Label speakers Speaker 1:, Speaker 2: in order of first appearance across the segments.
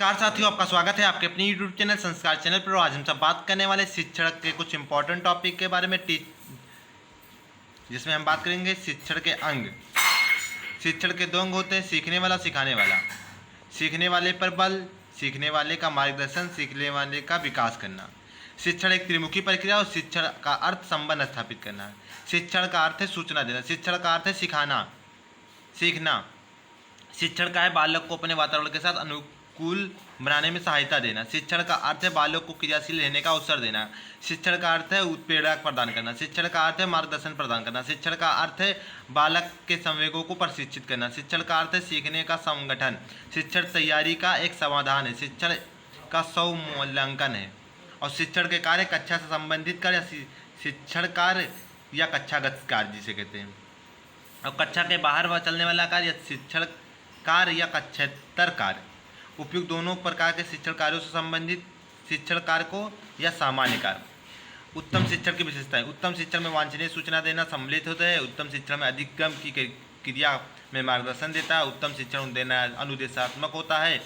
Speaker 1: नमस्कार साथियों, आपका स्वागत है आपके अपने यूट्यूब चैनल संस्कार चैनल पर। आज हम सब बात करने वाले शिक्षण के कुछ इंपॉर्टेंट टॉपिक के बारे में जिसमें हम बात करेंगे शिक्षण के अंग। शिक्षण के दो अंग होते हैं, सीखने वाला, सिखाने वाला। सीखने वाले पर बल, सीखने वाले का मार्गदर्शन, सीखने वाले का विकास करना। शिक्षण एक त्रिमुखी प्रक्रिया और शिक्षण का अर्थ संबंध स्थापित करना है। शिक्षण का अर्थ है सूचना देना, शिक्षण का अर्थ है सिखाना, सीखना। शिक्षण का है बालक को अपने वातावरण के साथ अनुकूल बनाने में सहायता देना। शिक्षण का अर्थ है बालक को क्रियाशील रहने का अवसर देना। शिक्षण का अर्थ है उत्प्रेरक प्रदान करना। शिक्षण का अर्थ है मार्गदर्शन प्रदान करना। शिक्षण का अर्थ है बालक के संवेगों को प्रशिक्षित करना। शिक्षण का अर्थ है सीखने का संगठन। शिक्षण तैयारी का एक समाधान है। शिक्षण का स्वमूल्यांकन है। और शिक्षण के कार्य कक्षा से संबंधित कार्य शिक्षण कार्य या कक्षागत कार्य जिसे कहते हैं। और कक्षा के बाहर चलने वाला कार्य शिक्षण कार्य या कक्षेतर कार्य। उपयुक्त दोनों प्रकार के शिक्षण कार्यों से संबंधित शिक्षण कार्य को या सामान्य कार्य। उत्तम शिक्षण की विशेषताएं। उत्तम शिक्षण में वांछनीय सूचना देना सम्मिलित होता है। उत्तम शिक्षण में अधिगम की क्रिया में मार्गदर्शन देता है। उत्तम शिक्षण देना अनुदेशात्मक होता है।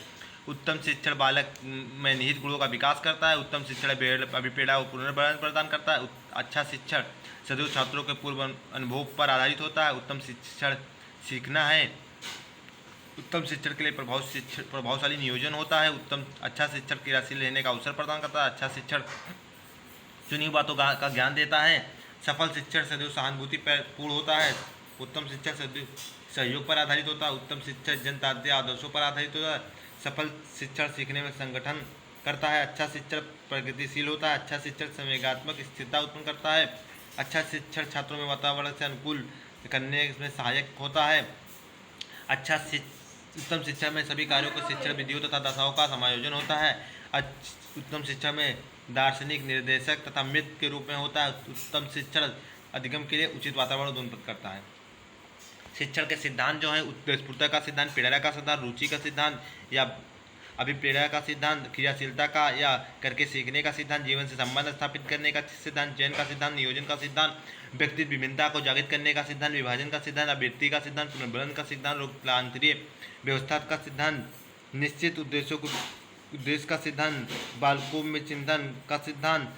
Speaker 1: उत्तम शिक्षण बालक में निहित गुणों का विकास करता है। उत्तम शिक्षण अभिप्रेरणा और पुनर्बलन प्रदान करता है। अच्छा शिक्षण सदैव छात्रों के पूर्व अनुभव पर आधारित होता है। उत्तम शिक्षण सीखना है। उत्तम शिक्षण के लिए प्रभावशाली नियोजन होता है। अच्छा शिक्षण क्रियाशील रहने का अवसर प्रदान करता है। अच्छा शिक्षण चुनी बातों का ज्ञान देता है। सफल शिक्षण सदैव सहानुभूति पर पूर्ण होता है। उत्तम शिक्षण सदैव सहयोग पर आधारित होता है। उत्तम शिक्षण जनतांत्रिक आदर्शों पर आधारित होता है। सफल शिक्षण सीखने में संगठन करता है। अच्छा शिक्षण प्रगतिशील होता है। अच्छा शिक्षण संवेगात्मक स्थिरता उत्पन्न करता है। अच्छा शिक्षण छात्रों में वातावरण से अनुकूल करने में सहायक होता है। उत्तम शिक्षा में सभी कार्यों को शिक्षण विधियों तथा दशाओं का समायोजन होता है। उत्तम शिक्षा में दार्शनिक निर्देशक तथा मित्र के रूप में होता है। उत्तम शिक्षण अधिगम के लिए उचित वातावरण उत्पन्न करता है। शिक्षण के सिद्धांत जो है उत्स्फूर्तता का सिद्धांत, प्रेरणा का सिद्धांत, रुचि का सिद्धांत या अभिप्रेरणा का सिद्धांत, क्रियाशीलता का या करके सीखने का सिद्धांत, जीवन से संबंध स्थापित करने का सिद्धांत, चयन का सिद्धांत, नियोजन का सिद्धांत, व्यक्तित्व विभिन्नता को जागृत करने का सिद्धांत, विभाजन का सिद्धांत, आवृत्ति का सिद्धांत, पुनर्बलन का सिद्धांत, लोकतांत्रिक व्यवस्था का सिद्धांत, निश्चित उद्देश्य का सिद्धांत, बालकों में चिंतन का सिद्धांत,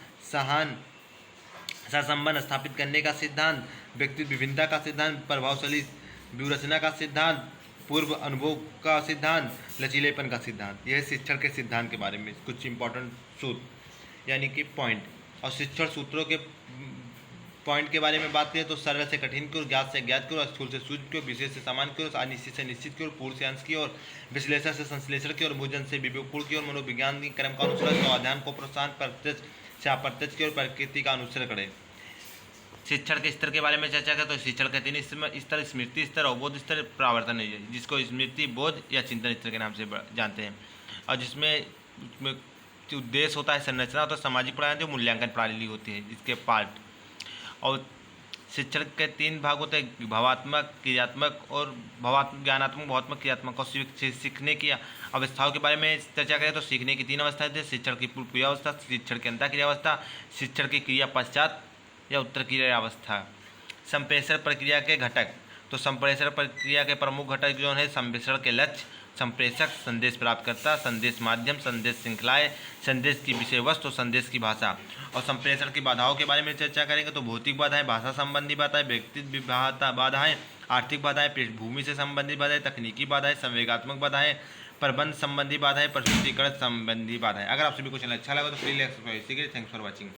Speaker 1: सहसंबंध स्थापित करने का सिद्धांत, व्यक्तित्व विभिन्नता का सिद्धांत, प्रभावशाली व्यूहरचना का सिद्धांत, पूर्व अनुभव का सिद्धांत, लचीलेपन का सिद्धांत। यह शिक्षण के सिद्धांत के बारे में कुछ इंपॉर्टेंट सूत्र यानी कि पॉइंट। और शिक्षण सूत्रों के पॉइंट के बारे में बात करें तो सरल से कठिन की ओर, ज्ञात से ज्ञात की ओर, स्थूल से सूक्ष्म की ओर, विशेष से सामान्य की ओर, अनिश्चित से निश्चित की ओर, पूर्ण से अंश की ओर, विश्लेषण से संश्लेषण की ओर, भोजन से विवेकपूर्ण की ओर, मनोविज्ञान की क्रम का अनुसरण, स्वाध्याय को प्रोत्साहन, प्रत्यक्ष से अप्रत्यक्ष की ओर, प्रकृति का अनुसरण करें। शिक्षण के स्तर के बारे में चर्चा करें तो शिक्षण के 3 स्तर स्मृति स्तर, अवबोध स्तर, प्रावर्तन है, जिसको स्मृति, बोध या चिंतन स्तर के नाम से जानते हैं। और जिसमें उद्देश्य होता है, संरचना होता है, सामाजिक प्रणाली, जो मूल्यांकन प्रणाली होती है इसके पार्ट। और शिक्षण के 3 भाग होते हैं, भावात्मक, क्रियात्मक और ज्ञानात्मक, भावात्मक, क्रियात्मक। और सीखने की अवस्थाओं के बारे में चर्चा करें तो सीखने की 3 अवस्थाएं थे, शिक्षण की पूर्व क्रियावस्था, शिक्षण की अंतः क्रियावस्था, शिक्षण की क्रिया पश्चात या उत्तर क्रिया अवस्था। संप्रेषण प्रक्रिया के घटक तो संप्रेषण प्रक्रिया के प्रमुख घटक जो है संप्रेषण के लक्ष्य, संप्रेषक, संदेश प्राप्तकर्ता, संदेश माध्यम, संदेश श्रृंखलाएं, संदेश की विषय वस्तु, संदेश की भाषा। और संप्रेषण की बाधाओं के बारे में चर्चा करेंगे तो भौतिक बाधाएं, भाषा संबंधी बाधाएं, व्यक्तित्व बाधाएं, आर्थिक बाधाएं, पृष्ठभूमि से संबंधित बाधाएं, तकनीकी बाधाएं, संवेगात्मक बाधाएं, प्रबंध संबंधी बाधाएं, प्रस्तुतिकरण संबंधी बाधाएं। अगर आप सभी को चैनल अच्छा लगा तो please like subscribe. Thanks for watching.